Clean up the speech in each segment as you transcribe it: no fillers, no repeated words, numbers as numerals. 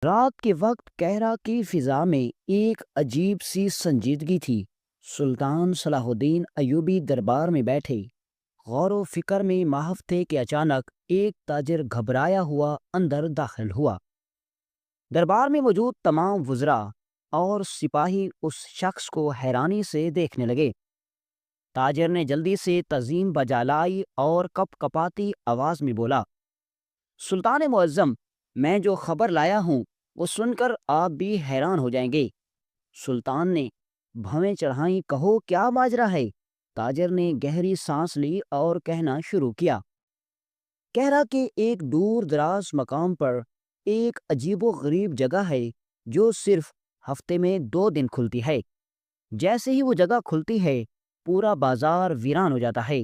رات کے وقت کہرا کی فضا میں ایک عجیب سی سنجیدگی تھی۔ سلطان صلاح الدین ایوبی دربار میں بیٹھے غور و فکر میں محو تھے کہ اچانک ایک تاجر گھبرایا ہوا اندر داخل ہوا۔ دربار میں موجود تمام وزراء اور سپاہی اس شخص کو حیرانی سے دیکھنے لگے۔ تاجر نے جلدی سے تعظیم بجا لائی اور کپ کپاتی آواز میں بولا، سلطان معظم، میں جو خبر لایا ہوں وہ سن کر آپ بھی حیران ہو جائیں گے۔ سلطان نے بھویں چڑھائیں، کہو کیا ماجرا ہے؟ تاجر نے گہری سانس لی اور کہنا شروع کیا، کہہ رہا کہ ایک دور دراز مقام پر ایک عجیب و غریب جگہ ہے جو صرف ہفتے میں 2 دن کھلتی ہے۔ جیسے ہی وہ جگہ کھلتی ہے پورا بازار ویران ہو جاتا ہے۔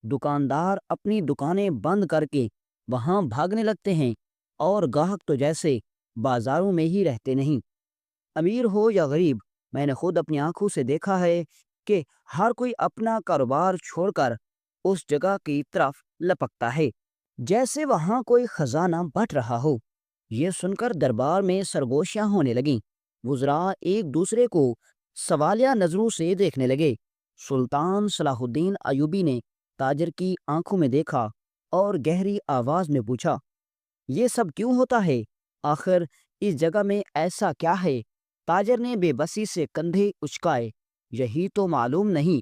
دکاندار اپنی دکانیں بند کر کے وہاں بھاگنے لگتے ہیں اور گاہک تو جیسے بازاروں میں ہی رہتے نہیں۔ امیر ہو یا غریب، میں نے خود اپنی آنکھوں سے دیکھا ہے کہ ہر کوئی اپنا کاروبار چھوڑ کر اس جگہ کی طرف لپکتا ہے جیسے وہاں کوئی خزانہ بٹ رہا ہو۔ یہ سن کر دربار میں سرگوشیاں ہونے لگیں۔ وزراء ایک دوسرے کو سوالیہ نظروں سے دیکھنے لگے۔ سلطان صلاح الدین ایوبی نے تاجر کی آنکھوں میں دیکھا اور گہری آواز میں پوچھا، یہ سب کیوں ہوتا ہے؟ آخر اس جگہ میں ایسا کیا ہے؟ تاجر نے بے بسی سے کندھے اچکائے، یہی تو معلوم نہیں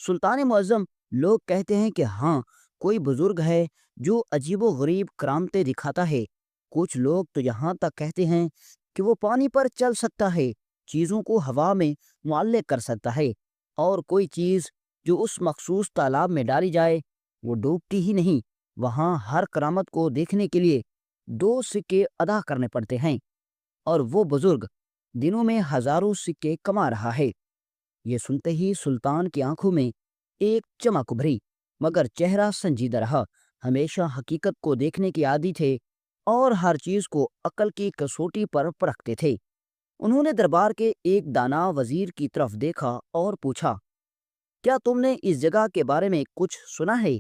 سلطان معظم۔ لوگ کہتے ہیں کہ ہاں، کوئی بزرگ ہے جو عجیب و غریب کرامتیں دکھاتا ہے۔ کچھ لوگ تو یہاں تک کہتے ہیں کہ وہ پانی پر چل سکتا ہے، چیزوں کو ہوا میں معلق کر سکتا ہے، اور کوئی چیز جو اس مخصوص تالاب میں ڈالی جائے وہ ڈوبتی ہی نہیں۔ وہاں ہر کرامت کو دیکھنے کے لیے 2 سکے ادا کرنے پڑتے ہیں، اور وہ بزرگ دنوں میں ہزاروں سکے کما رہا ہے۔ یہ سنتے ہی سلطان کی آنکھوں میں ایک چمک ابھری، مگر چہرہ سنجیدہ رہا۔ ہمیشہ حقیقت کو دیکھنے کی عادی تھے اور ہر چیز کو عقل کی کسوٹی پر پرکھتے تھے۔ انہوں نے دربار کے ایک دانا وزیر کی طرف دیکھا اور پوچھا، کیا تم نے اس جگہ کے بارے میں کچھ سنا ہے؟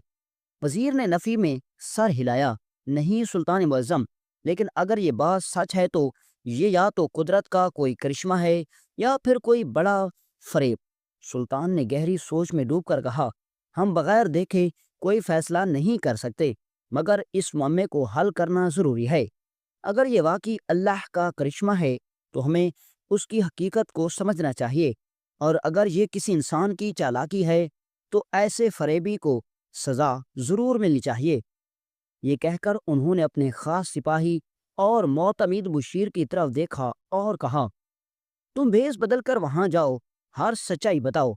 وزیر نے نفی میں سر ہلایا، نہیں سلطان معظم، لیکن اگر یہ بات سچ ہے تو یہ یا تو قدرت کا کوئی کرشمہ ہے یا پھر کوئی بڑا فریب۔ سلطان نے گہری سوچ میں ڈوب کر کہا، ہم بغیر دیکھے کوئی فیصلہ نہیں کر سکتے، مگر اس معاملے کو حل کرنا ضروری ہے۔ اگر یہ واقعی اللہ کا کرشمہ ہے تو ہمیں اس کی حقیقت کو سمجھنا چاہیے، اور اگر یہ کسی انسان کی چالاکی ہے تو ایسے فریبی کو سزا ضرور ملنی چاہیے۔ یہ کہہ کر انہوں نے اپنے خاص سپاہی اور معتمد مشیر کی طرف دیکھا اور کہا، تم بھیس بدل کر وہاں جاؤ، ہر سچائی بتاؤ،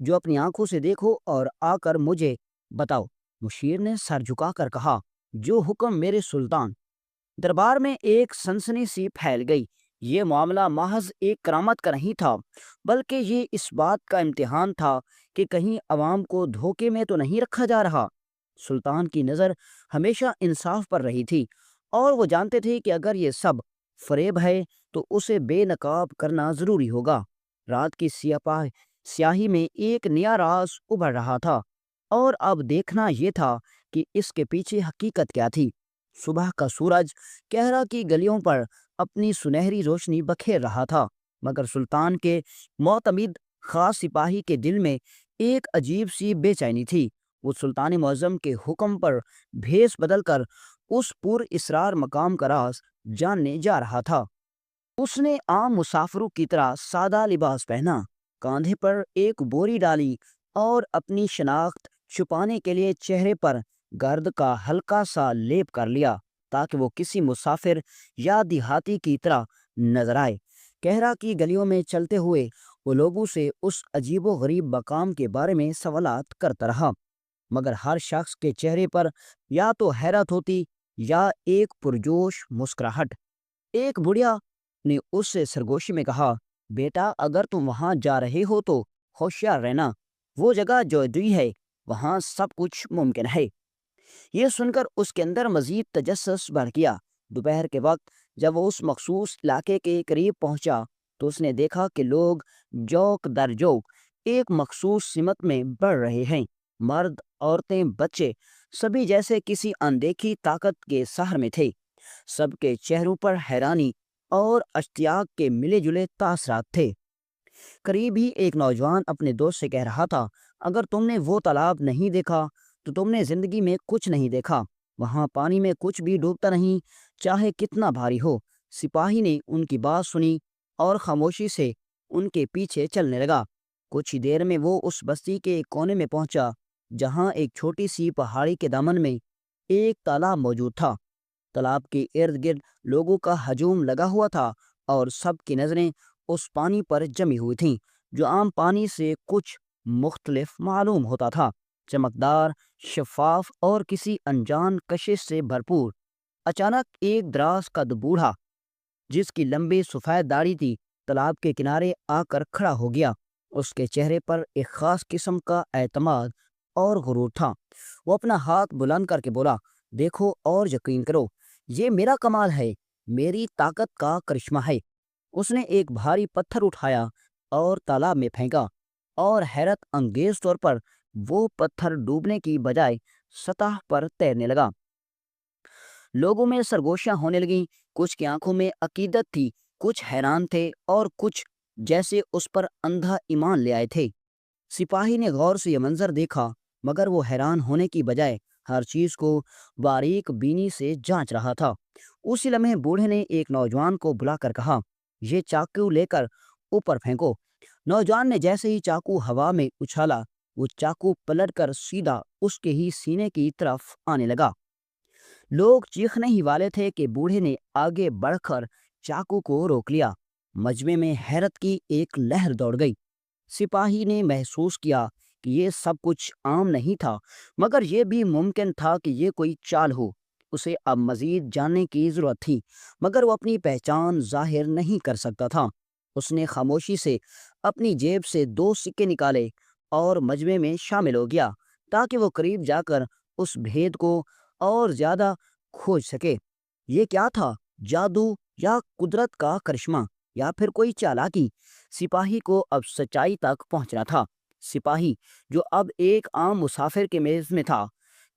جو اپنی آنکھوں سے دیکھو اور آ کر مجھے بتاؤ۔ مشیر نے سر جھکا کر کہا، جو حکم میرے سلطان۔ دربار میں ایک سنسنی سی پھیل گئی۔ یہ معاملہ محض ایک کرامت کا نہیں تھا، بلکہ یہ اس بات کا امتحان تھا کہ کہیں عوام کو دھوکے میں تو نہیں رکھا جا رہا۔ سلطان کی نظر ہمیشہ انصاف پر رہی تھی، اور وہ جانتے تھے کہ اگر یہ سب فریب ہے تو اسے بے نقاب کرنا ضروری ہوگا۔ رات کی سیاہی میں ایک نیا راز ابھر رہا تھا، اور اب دیکھنا یہ تھا کہ اس کے پیچھے حقیقت کیا تھی۔ صبح کا سورج کہرا کی گلیوں پر اپنی سنہری روشنی بکھیر رہا تھا، مگر سلطان کے معتمد خاص سپاہی کے دل میں ایک عجیب سی بے چینی تھی۔ وہ سلطان معظم کے حکم پر بھیس بدل کر اس پر اسرار مقام کا راز جاننے جا رہا تھا۔ اس نے عام مسافروں کی طرح سادہ لباس پہنا، کاندھے پر ایک بوری ڈالی اور اپنی شناخت چھپانے کے لیے چہرے پر گرد کا ہلکا سا لیپ کر لیا تاکہ وہ کسی مسافر یا دیہاتی کی طرح نظر آئے۔ کہرا کی گلیوں میں چلتے ہوئے وہ لوگوں سے اس عجیب و غریب مقام کے بارے میں سوالات کرتا رہا، مگر ہر شخص کے چہرے پر یا تو حیرت ہوتی یا ایک پرجوش مسکراہٹ۔ ایک بڑھیا نے اس سے سرگوشی میں کہا، بیٹا اگر تم وہاں جا رہے ہو تو ہوشیار رہنا، وہ جگہ جو دی ہے وہاں سب کچھ ممکن ہے۔ یہ سن کر اس کے اندر مزید تجسس بڑھ گیا۔ دوپہر کے وقت جب وہ اس مخصوص علاقے کے قریب پہنچا تو اس نے دیکھا کہ لوگ جوک در جوک ایک مخصوص سمت میں بڑھ رہے ہیں۔ مرد، عورتیں، بچے، سبھی جیسے کسی اندیکھی طاقت کے سحر میں تھے۔ سب کے چہروں پر حیرانی اور اشتیاق کے ملے جلے تاثرات تھے۔ قریب ہی ایک نوجوان اپنے دوست سے کہہ رہا تھا، اگر تم نے وہ تالاب نہیں دیکھا تو تم نے زندگی میں کچھ نہیں دیکھا۔ وہاں پانی میں کچھ بھی ڈوبتا نہیں، چاہے کتنا بھاری ہو۔ سپاہی نے ان کی بات سنی اور خاموشی سے ان کے پیچھے چلنے لگا۔ کچھ ہی دیر میں وہ اس بستی کے ایک کونے میں پہنچا جہاں ایک چھوٹی سی پہاڑی کے دامن میں ایک تالاب موجود تھا۔ تالاب کے ارد گرد لوگوں کا ہجوم لگا ہوا تھا اور سب کی نظریں اس پانی پر جمی ہوئی تھیں جو عام پانی سے کچھ مختلف معلوم ہوتا تھا، چمکدار، شفاف اور کسی انجان کشش سے بھرپور۔ اچانک ایک دراز قد بوڑھا جس کی لمبی سفید داڑھی تھی تالاب کے کنارے آ کر کھڑا ہو گیا۔ اس کے چہرے پر ایک خاص قسم کا اعتماد اور غرور تھا۔ وہ اپنا ہاتھ بلند کر کے بولا، دیکھو اور یقین کرو، یہ میرا کمال ہے، میری طاقت کا کرشمہ ہے۔ اس نے ایک بھاری پتھر اٹھایا اور تالاب میں پھینکا، اور حیرت انگیز طور پر وہ پتھر ڈوبنے کی بجائے سطح پر تیرنے لگا۔ لوگوں میں سرگوشیاں ہونے لگیں، کچھ کی آنکھوں میں عقیدت تھی، کچھ حیران تھے اور کچھ جیسے اس پر اندھا ایمان لے آئے تھے۔ سپاہی نے غور سے یہ منظر دیکھا، مگر وہ حیران ہونے کی بجائے ہر چیز کو باریک بینی سے جانچ رہا تھا۔ اسی لمحے بوڑھے نے ایک نوجوان کو بلا کر کہا، یہ چاقو لے کر اوپر پھینکو۔ نوجوان نے جیسے ہی چاقو ہوا میں اچھالا، وہ چاقو پلٹ کر سیدھا اس کے ہی سینے کی طرف آنے لگا۔ لوگ چیخنے ہی والے تھے کہ بوڑھے نے آگے بڑھ کر چاقو کو روک لیا۔ مجمع میں حیرت کی ایک لہر دوڑ گئی۔ سپاہی نے محسوس کیا کہ یہ سب کچھ عام نہیں تھا، مگر یہ بھی ممکن تھا کہ یہ کوئی چال ہو۔ اسے اب مزید جاننے کی ضرورت تھی، مگر وہ اپنی پہچان ظاہر نہیں کر سکتا تھا۔ اس نے خاموشی سے اپنی جیب سے 2 سکے نکالے اور مجمع میں شامل ہو گیا تاکہ وہ قریب جا کر اس بھید کو اور زیادہ کھوج سکے۔ یہ کیا تھا؟ جادو یا قدرت کا کرشمہ یا پھر کوئی چالاکی؟ سپاہی کو اب سچائی تک پہنچنا تھا۔ سپاہی جو اب ایک عام مسافر کے میز میں تھا،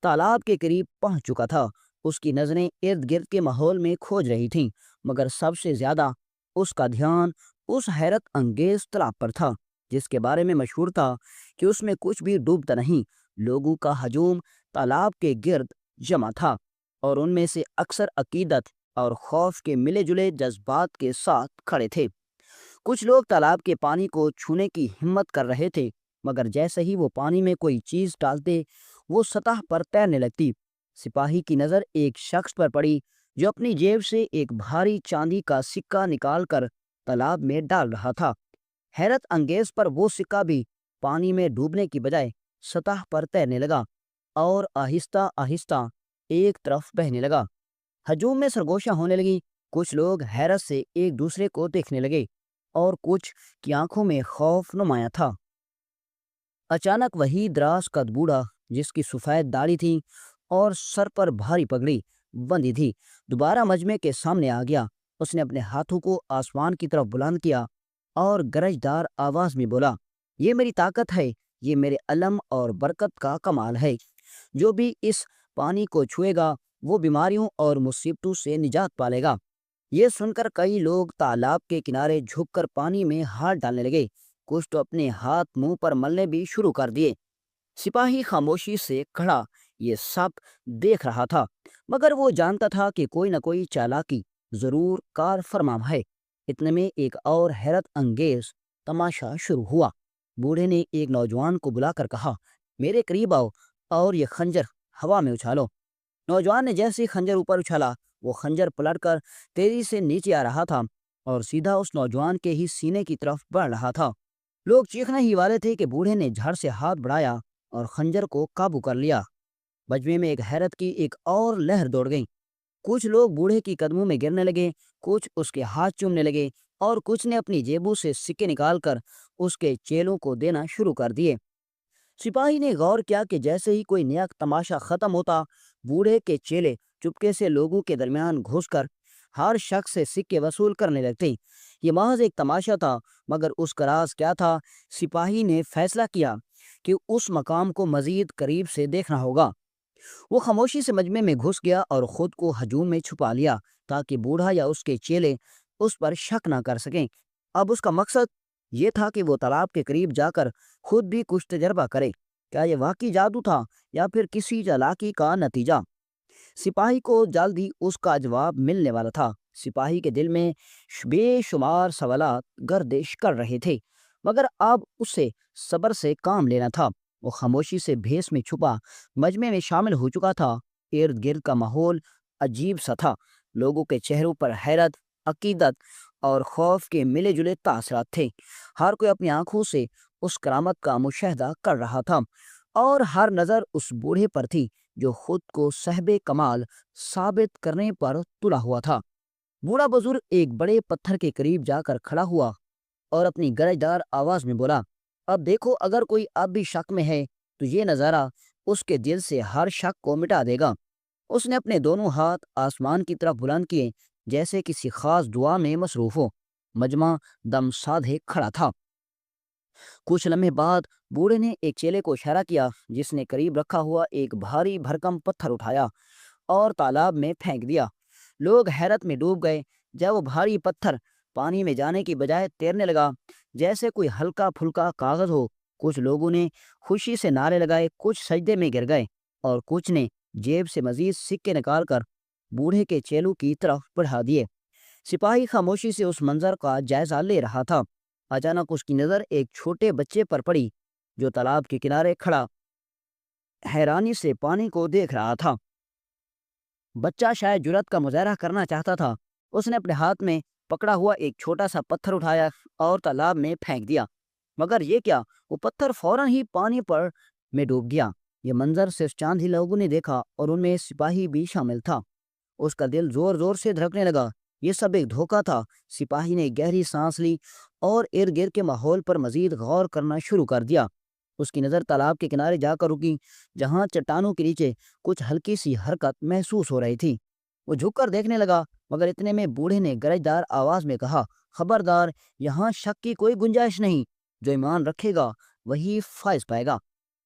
تالاب کے قریب پہنچ چکا تھا۔ اس کی نظریں ارد گرد کے ماحول میں کھوج رہی تھیں، مگر سب سے زیادہ اس کا دھیان اس حیرت انگیز تالاب پر تھا جس کے بارے میں مشہور تھا کہ اس میں کچھ بھی ڈوبتا نہیں۔ لوگوں کا ہجوم تالاب کے گرد جمع تھا اور ان میں سے اکثر عقیدت اور خوف کے ملے جلے جذبات کے ساتھ کھڑے تھے۔ کچھ لوگ تالاب کے پانی کو چھونے کی ہمت کر رہے تھے، مگر جیسے ہی وہ پانی میں کوئی چیز ڈالتے وہ سطح پر تیرنے لگتی۔ سپاہی کی نظر ایک شخص پر پڑی جو اپنی جیب سے ایک بھاری چاندی کا سکہ نکال کر تالاب میں ڈال رہا تھا۔ حیرت انگیز پر وہ سکہ بھی پانی میں ڈوبنے کی بجائے سطح پر تیرنے لگا اور آہستہ آہستہ ایک طرف بہنے لگا۔ ہجوم میں سرگوشیاں ہونے لگیں، کچھ لوگ حیرت سے ایک دوسرے کو دیکھنے لگے اور کچھ کی آنکھوں میں خوف نمایاں تھا۔ اچانک وہی دراز قد بوڑھا جس کی سفید داڑھی تھی اور سر پر بھاری پگڑی بندھی تھی دوبارہ مجمع کے سامنے آ گیا۔ اس نے اپنے ہاتھوں کو آسمان کی طرف بلند کیا اور گرجدار آواز میں بولا، یہ میری طاقت ہے، یہ میرے علم اور برکت کا کمال ہے۔ جو بھی اس پانی کو چھوئے گا وہ بیماریوں اور مصیبتوں سے نجات پالے گا۔ یہ سن کر کئی لوگ تالاب کے کنارے جھک کر پانی میں ہاتھ ڈالنے لگے، کچھ تو اپنے ہاتھ منہ پر ملنے بھی شروع کر دیے۔ سپاہی خاموشی سے کھڑا یہ سب دیکھ رہا تھا، مگر وہ جانتا تھا کہ کوئی نہ کوئی چالاکی ضرور کار فرما ہے۔ اتنے میں ایک اور حیرت انگیز تماشا شروع ہوا۔ بوڑھے نے ایک نوجوان کو بلا کر کہا، میرے قریب آؤ اور یہ خنجر ہوا میں اچھالو۔ نوجوان نے جیسے ہی خنجر اوپر اچھالا، وہ خنجر پلٹ کر تیزی سے نیچے آ رہا تھا اور سیدھا اس نوجوان کے ہی سینے کی طرف بڑھ رہا تھا۔ لوگ چیخنے ہی والے تھے کہ بوڑھے نے جھڑ سے ہاتھ بڑھایا اور خنجر کو قابو کر لیا۔ مجمع میں ایک حیرت کی ایک اور لہر دوڑ گئی۔ کچھ لوگ بوڑھے کی قدموں میں گرنے لگے، کچھ اس کے ہاتھ چومنے لگے اور کچھ نے اپنی جیبوں سے سکے نکال کر اس کے چیلوں کو دینا شروع کر دیے۔ سپاہی نے غور کیا کہ جیسے ہی کوئی نیا تماشا ختم ہوتا، بوڑھے کے چیلے چپکے سے لوگوں کے درمیان گھس کر ہر شخص سے سکے وصول کرنے لگتے۔ یہ محض ایک تماشا تھا، مگر اس کا راز کیا تھا؟ سپاہی نے فیصلہ کیا کہ اس مقام کو مزید قریب سے دیکھنا ہوگا۔ وہ خاموشی سے مجمع میں گھس گیا اور خود کو ہجوم میں چھپا لیا تاکہ بوڑھا یا اس کے چیلے اس پر شک نہ کر سکیں۔ اب اس کا مقصد یہ تھا کہ وہ تالاب کے قریب جا کر خود بھی کچھ تجربہ کرے۔ کیا یہ واقعی جادو تھا یا پھر کسی چالاکی کا نتیجہ؟ سپاہی کو جلد ہی اس کا جواب ملنے والا تھا۔ سپاہی کے دل میں بے شمار سوالات گردش کر رہے تھے، مگر اب اسے صبر سے کام لینا تھا۔ وہ خاموشی سے بھیس میں چھپا مجمع میں شامل ہو چکا تھا۔ ارد گرد کا ماحول عجیب سا تھا۔ لوگوں کے چہروں پر حیرت، عقیدت اور خوف کے ملے جلے تاثرات تھے۔ ہر کوئی اپنی آنکھوں سے اس کرامت کا مشاہدہ کر رہا تھا، اور ہر نظر اس بوڑھے پر تھی جو خود کو صاحب کمال ثابت کرنے پر تلا ہوا تھا۔ بوڑھا بزرگ ایک بڑے پتھر کے قریب جا کر کھڑا ہوا اور اپنی گرجدار آواز میں بولا، اب دیکھو، اگر کوئی اب بھی شک میں ہے تو یہ نظارہ اس کے دل سے ہر شک کو مٹا دے گا۔ اس نے اپنے دونوں ہاتھ آسمان کی طرف بلند کیے، جیسے کسی خاص دعا میں مصروف ہو۔ مجمع دم سادھے کھڑا تھا۔ کچھ لمحے بعد بوڑھے نے ایک چیلے کو اشارہ کیا، جس نے قریب رکھا ہوا ایک بھاری بھرکم پتھر اٹھایا اور تالاب میں پھینک دیا۔ لوگ حیرت میں ڈوب گئے جب وہ بھاری پتھر پانی میں جانے کی بجائے تیرنے لگا، جیسے کوئی ہلکا پھلکا کاغذ ہو۔ کچھ لوگوں نے خوشی سے نعرے لگائے، کچھ سجدے میں گر گئے اور کچھ نے جیب سے مزید سکے نکال کر بوڑھے کے چیلوں کی طرف بڑھا دیے۔ سپاہی خاموشی سے اس منظر کا جائزہ لے رہا تھا۔ اچانک اس کی نظر ایک چھوٹے بچے پر پڑی جو تالاب کے کنارے کھڑا حیرانی سے پانی کو دیکھ رہا تھا۔ بچہ شاید جرأت کا مظاہرہ کرنا چاہتا تھا۔ اس نے اپنے ہاتھ میں پکڑا ہوا ایک چھوٹا سا پتھر اٹھایا اور تالاب میں پھینک دیا، مگر یہ کیا، وہ پتھر فوراً ہی پانی پر میں ڈوب گیا۔ یہ منظر صرف چاند ہی لوگوں نے دیکھا، اور ان میں سپاہی بھی شامل تھا۔ اس کا دل زور زور سے دھڑکنے لگا۔ یہ سب ایک دھوکہ تھا۔ سپاہی نے گہری سانس لی اور ارد گرد کے ماحول پر مزید غور کرنا شروع کر دیا۔ اس کی نظر تالاب کے کنارے جا کر رکی، جہاں چٹانوں کے نیچے کچھ ہلکی سی حرکت محسوس ہو رہی تھی۔ وہ جھک کر دیکھنے لگا، مگر اتنے میں بوڑھے نے گرجدار آواز میں کہا، خبردار، یہاں شک کی کوئی گنجائش نہیں۔ جو ایمان رکھے گا وہی فائز پائے گا۔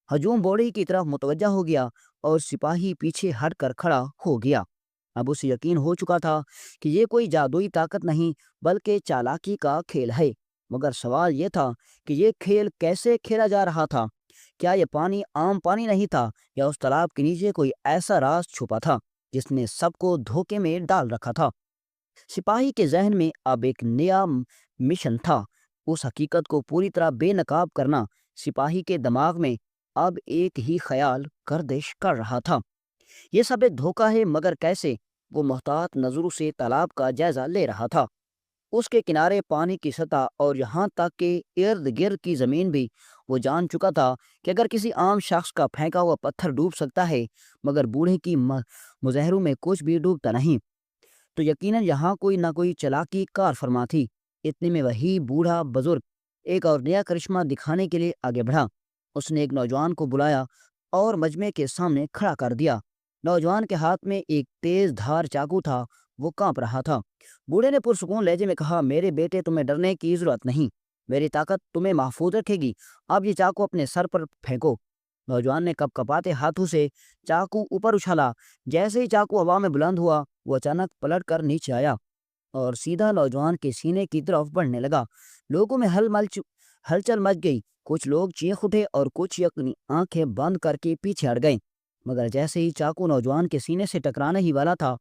ہجوم بوڑھے کی طرف متوجہ ہو گیا اور سپاہی پیچھے ہٹ کر کھڑا ہو گیا۔ اب اسے یقین ہو چکا تھا کہ یہ کوئی جادوئی طاقت نہیں بلکہ چالاکی کا کھیل ہے، مگر سوال یہ تھا کہ یہ کھیل کیسے کھیلا جا رہا تھا؟ کیا یہ پانی عام پانی نہیں تھا، یا اس تالاب کے نیچے کوئی ایسا راز چھپا تھا جس نے سب کو دھوکے میں ڈال رکھا تھا؟ سپاہی کے ذہن میں اب ایک نیا مشن تھا، اس حقیقت کو پوری طرح بے نقاب کرنا۔ سپاہی کے دماغ میں اب ایک ہی خیال گردش کر رہا تھا، یہ سب ایک دھوکہ ہے، مگر کیسے؟ وہ محتاط نظروں سے تالاب کا جائزہ لے رہا تھا۔ اس کے کنارے، پانی کی سطح اور یہاں تک کہ ارد گرد کی زمین بھی وہ جان چکا تھا کہ اگر کسی عام شخص کا پھینکا ہوا پتھر ڈوب سکتا ہے، مگر بوڑھے کی مظاہروں میں کچھ بھی ڈوبتا نہیں، تو یقیناً یہاں کوئی نہ کوئی چالاکی کار فرما تھی۔ اتنے میں وہی بوڑھا بزرگ ایک اور نیا کرشمہ دکھانے کے لیے آگے بڑھا۔ اس نے ایک نوجوان کو بلایا اور مجمع کے سامنے کھڑا کر دیا۔ نوجوان کے ہاتھ میں ایک تیز دھار چاقو تھا، وہ کانپ رہا تھا۔ بوڑھے نے پرسکون لہجے میں کہا، میرے بیٹے، تمہیں ڈرنے کی ضرورت نہیں، میری طاقت تمہیں محفوظ رکھے گی۔ اب یہ چاقو اپنے سر پر پھینکو۔ نوجوان نے کپ کپاتے ہاتھوں سے چاقو اوپر اچھالا۔ جیسے ہی چاقو ہوا میں بلند ہوا، وہ اچانک پلٹ کر نیچے آیا اور سیدھا نوجوان کے سینے کی طرف بڑھنے لگا۔ لوگوں میں ہلچل مچ گئی، کچھ لوگ چیخ اٹھے اور کچھ اپنی آنکھیں بند کر کے پیچھے ہٹ گئے۔ مگر جیسے ہی چاقو نوجوان کے سینے سے ٹکرانا ہی والا تھا،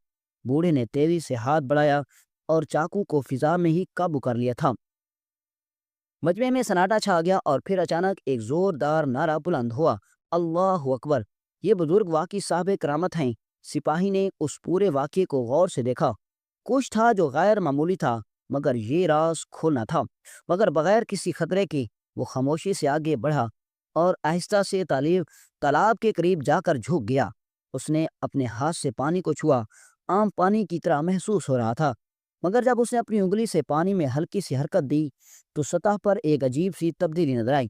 بوڑھے نے تیزی سے ہاتھ بڑھایا اور چاقو کو فضا میں ہی قابو کر لیا تھا۔ مجمع میں سناٹا چھا گیا اور پھر اچانک ایک زوردار نعرہ بلند ہوا، اللہ اکبر! یہ بزرگ واقعی صاحب کرامت ہیں۔ سپاہی نے اس پورے واقعے کو غور سے دیکھا۔ کچھ تھا جو غیر معمولی تھا، مگر یہ راز کھولنا تھا۔ مگر بغیر کسی خطرے کے وہ خاموشی سے آگے بڑھا اور آہستہ سے تالاب کے قریب جا کر جھک گیا۔ اس نے اپنے ہاتھ سے پانی کو چھوا، عام پانی کی طرح محسوس ہو رہا تھا، مگر جب اس نے اپنی انگلی سے پانی میں ہلکی سی حرکت دی تو سطح پر ایک عجیب سی تبدیلی نظر آئی،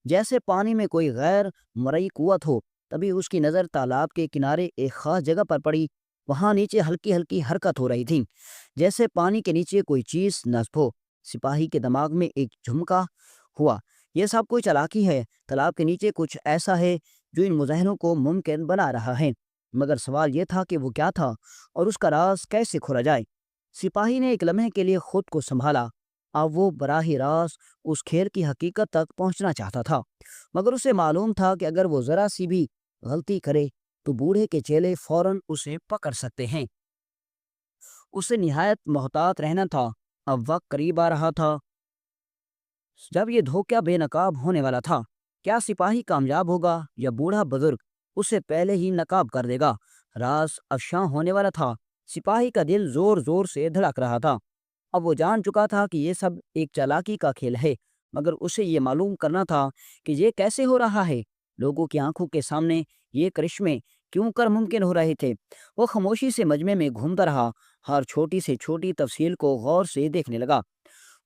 جیسے پانی میں کوئی غیر مرئی قوت ہو۔ تبھی اس کی نظر تالاب کے کنارے ایک خاص جگہ پر پڑی۔ وہاں نیچے ہلکی ہلکی حرکت ہو رہی تھی، جیسے پانی کے نیچے کوئی چیز نصب ہو۔ سپاہی کے دماغ میں ایک جھمکا ہوا، یہ سب کوئی چالاکی ہے، تالاب کے نیچے کچھ ایسا ہے جو ان مظاہروں کو ممکن بنا رہا ہے۔ مگر سوال یہ تھا کہ وہ کیا تھا اور اس کا راز کیسے کھولا جائے۔ سپاہی نے ایک لمحے کے لیے خود کو سنبھالا۔ اب وہ براہ راست اس کھیل کی حقیقت تک پہنچنا چاہتا تھا، مگر اسے معلوم تھا کہ اگر وہ ذرا سی بھی غلطی کرے تو بوڑھے کے چیلے فوراً اسے پکڑ سکتے ہیں۔ اسے نہایت محتاط رہنا تھا۔ اب وقت قریب آ رہا تھا جب یہ دھوکہ بے نقاب ہونے والا تھا۔ کیا سپاہی کامیاب ہوگا یا بوڑھا بزرگ اسے پہلے ہی نقاب کر دے گا؟ راز افشاں ہونے والا تھا۔ سپاہی کا دل زور زور سے دھڑک رہا تھا۔ اب وہ جان چکا تھا کہ یہ سب ایک چالاکی کا کھیل ہے، مگر اسے یہ معلوم کرنا تھا کہ یہ کیسے ہو رہا ہے۔ لوگوں کی آنکھوں کے سامنے یہ کرشمے کیوں کر ممکن ہو رہے تھے؟ وہ خاموشی سے مجمع میں گھومتا رہا، ہر چھوٹی سے چھوٹی تفصیل کو غور سے دیکھنے لگا۔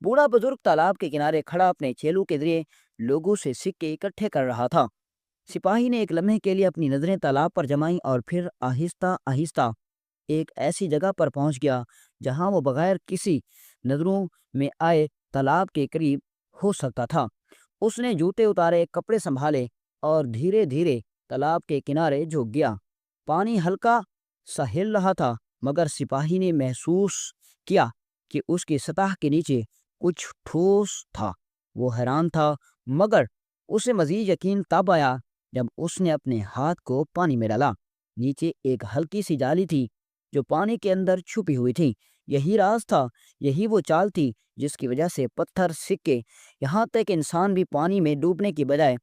بوڑھا بزرگ تالاب کے کنارے کھڑا اپنے چیلوں کے ذریعے لوگوں سے سکے اکٹھے کر رہا تھا۔ سپاہی نے ایک لمحے کے لیے اپنی نظریں تالاب پر جمائیں اور پھر آہستہ آہستہ ایک ایسی جگہ پر پہنچ گیا جہاں وہ بغیر کسی نظروں میں آئے تالاب کے قریب ہو سکتا تھا۔ اس نے جوتے اتارے، کپڑے سنبھالے اور دھیرے دھیرے تالاب کے کنارے جھک گیا۔ پانی ہلکا سا ہل رہا تھا، مگر سپاہی نے محسوس کیا کہ اس کی سطح کے نیچے کچھ ٹھوس تھا۔ وہ حیران تھا، مگر اسے مزید یقین تب آیا جب اس نے اپنے ہاتھ کو پانی میں ڈالا۔ نیچے ایک ہلکی سی جالی تھی جو پانی کے اندر چھپی ہوئی تھی۔ یہی راز تھا، یہی وہ چال تھی جس کی وجہ سے پتھر، سکے، یہاں تک انسان بھی پانی میں ڈوبنے کی بجائے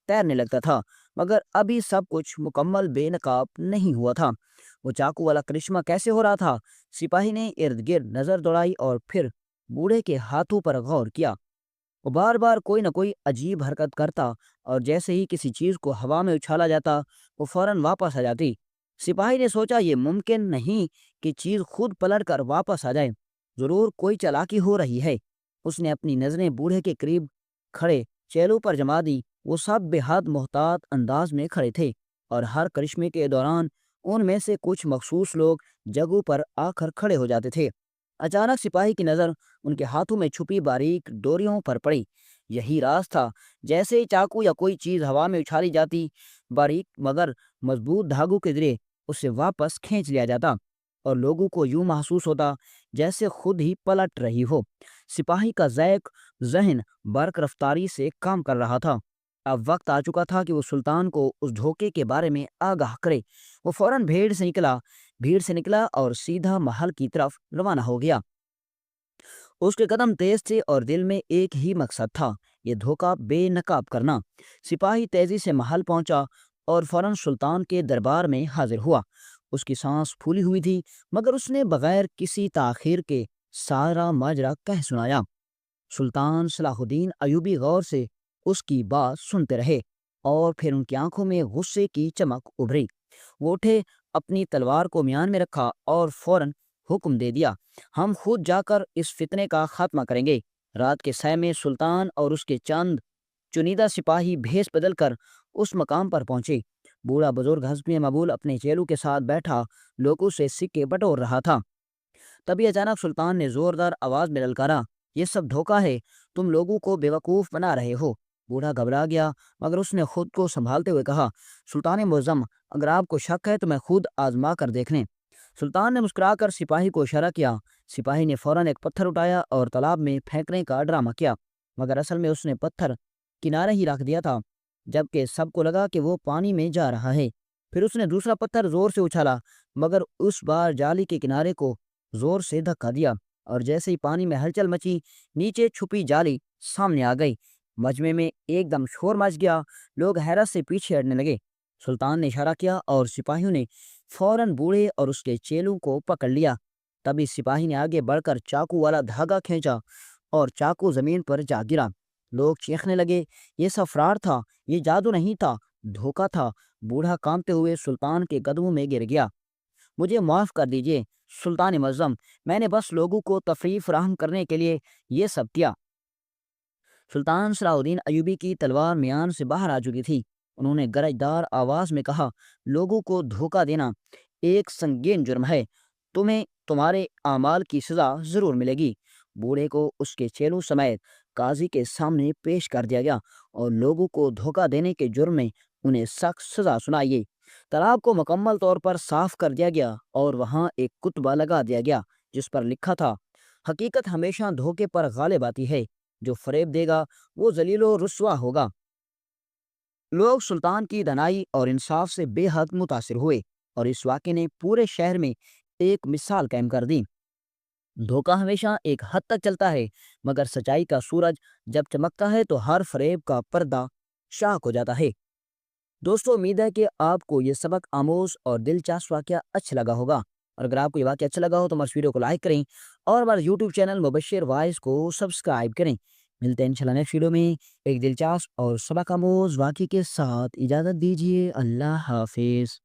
تیرنے لگتا تھا۔ مگر ابھی سب کچھ مکمل بے نقاب نہیں ہوا تھا۔ وہ چاقو والا کرشمہ کیسے ہو رہا تھا؟ سپاہی نے ارد گرد نظر دوڑائی اور پھر بوڑھے کے ہاتھوں پر غور کیا۔ وہ بار بار کوئی نہ کوئی عجیب حرکت کرتا اور جیسے ہی کسی چیز کو ہوا میں اچھالا جاتا وہ فوراً واپس آ جاتی۔ سپاہی نے سوچا یہ ممکن نہیں کہ چیز خود پلٹ کر واپس آ جائے، ضرور کوئی چالاکی ہو رہی ہے۔ اس نے اپنی نظریں بوڑھے کے قریب کھڑے چیلوں پر جما دی۔ وہ سب بے حد محتاط انداز میں کھڑے تھے اور ہر کرشمے کے دوران ان میں سے کچھ مخصوص لوگ جگہوں پر آ کر کھڑے ہو جاتے تھے۔ اچانک سپاہی کی نظر ان کے ہاتھوں میں چھپی باریک ڈوریوں پر پڑی۔ یہی راز تھا، جیسے ہی چاقو یا کوئی چیز ہوا میں اچھالی جاتی، باریک مگر مضبوط دھاگوں کے ذریعے اسے واپس کھینچ لیا جاتا اور لوگوں کو یوں محسوس ہوتا جیسے خود ہی پلٹ رہی ہو۔ سپاہی کا ذہن برق رفتاری سے کام کر رہا تھا۔ اب وقت آ چکا تھا کہ وہ سلطان کو اس دھوکے کے بارے میں آگاہ کرے۔ وہ فوراً بھیڑ سے نکلا اور سیدھا محل کی طرف روانہ ہو گیا۔ اس کے قدم تیز تھے اور دل میں ایک ہی مقصد تھا، یہ دھوکہ بے نقاب کرنا۔ سپاہی تیزی سے محل پہنچا اور فوراً سلطان کے دربار میں حاضر ہوا۔ اس کی سانس پھولی ہوئی تھی، مگر اس نے بغیر کسی تاخیر کے سارا ماجرا کہہ سنایا۔ سلطان صلاح الدین ایوبی غور سے اس کی بات سنتے رہے اور پھر ان کی آنکھوں میں غصے کی چمک ابھری۔ وہ اٹھے، اپنی تلوار کو میان میں رکھا اور فوراً حکم دے دیا، ہم خود جا کر اس فتنے کا خاتمہ کریں گے۔ رات کے سائے میں سلطان اور اس کے چند چنیدہ سپاہی بھیس بدل کر اس مقام پر پہنچے۔ بوڑھا بزرگ حسب معمول اپنے چیلوں کے ساتھ بیٹھا لوگوں سے سکے بٹور رہا تھا۔ تبھی اچانک سلطان نے زوردار آواز میں للکارا، یہ سب دھوکہ ہے، تم لوگوں کو بیوقوف بنا رہے ہو۔ بوڑھا گھبرا گیا، مگر اس نے خود کو سنبھالتے ہوئے کہا، سلطان معظم، اگر آپ کو شک ہے تو میں خود آزما کر دیکھ لیں۔ سلطان نے مسکرا کر سپاہی کو اشارہ کیا۔ سپاہی نے فوراً ایک پتھر اٹھایا اور تالاب میں پھینکنے کا ڈرامہ کیا، مگر اصل میں اس نے پتھر کنارے ہی رکھ دیا تھا، جبکہ سب کو لگا کہ وہ پانی میں جا رہا ہے۔ پھر اس نے دوسرا پتھر زور سے اچھالا، مگر اس بار جالی کے کنارے کو زور سے دھکا دیا اور جیسے ہی پانی میں ہلچل مچی، نیچے چھپی جالی سامنے آ گئی۔ مجمع میں ایک دم شور مچ گیا، لوگ حیرت سے پیچھے ہٹنے لگے۔ سلطان نے اشارہ کیا اور سپاہیوں نے فوراً بوڑھے اور اس کے چیلوں کو پکڑ لیا۔ تبھی سپاہی نے آگے بڑھ کر چاقو والا دھاگا کھینچا اور چاقو زمین پر جا گرا۔ لوگ چیخنے لگے، یہ سب فرار تھا، یہ جادو نہیں تھا، دھوکہ تھا۔ بوڑھا کانپتے ہوئے سلطان کے قدموں میں گر گیا۔ مجھے معاف کر دیجیے سلطان معظم، میں نے بس لوگوں کو تفریح فراہم کرنے کے لیے یہ سب کیا۔ سلطان صلاح الدین ایوبی کی تلوار میان سے باہر آ چکی تھی۔ انہوں نے گرجدار آواز میں کہا، لوگوں کو دھوکہ دینا ایک سنگین جرم ہے، تمہیں تمہارے اعمال کی سزا ضرور ملے گی۔ بوڑھے کو اس کے چیلوں سمیت قاضی کے سامنے پیش کر دیا گیا اور لوگوں کو دھوکہ دینے کے جرم میں انہیں سخت سزا سنائی گئی۔ تالاب کو مکمل طور پر صاف کر دیا گیا اور وہاں ایک کتبہ لگا دیا گیا جس پر لکھا تھا حقیقت ہمیشہ دھوکے پر غالب آتی ہے، جو فریب دے گا وہ ذلیل و رسوا ہوگا۔ لوگ سلطان کی دنائی اور انصاف سے بے حد متاثر ہوئے اور اس واقعے نے پورے شہر میں ایک مثال قائم کر دی۔ دھوکہ ہمیشہ ایک حد تک چلتا ہے، مگر سچائی کا سورج جب چمکتا ہے تو ہر فریب کا پردہ شاک ہو جاتا ہے۔ دوستو، امید ہے کہ آپ کو یہ سبق آموز اور دلچسپ واقعہ اچھا لگا ہوگا، اور اگر آپ کو یہ واقعہ اچھا لگا ہو تو ہمارے ویڈیو کو لائک کریں اور ہمارے یوٹیوب چینل مبشر وائس کو سبسکرائب کریں۔ ملتے ہیں انشاءاللہ نیکسٹ ویڈیو میں ایک دلچسپ اور سبق آموز واقعے کے ساتھ۔ اجازت دیجیے، اللہ حافظ۔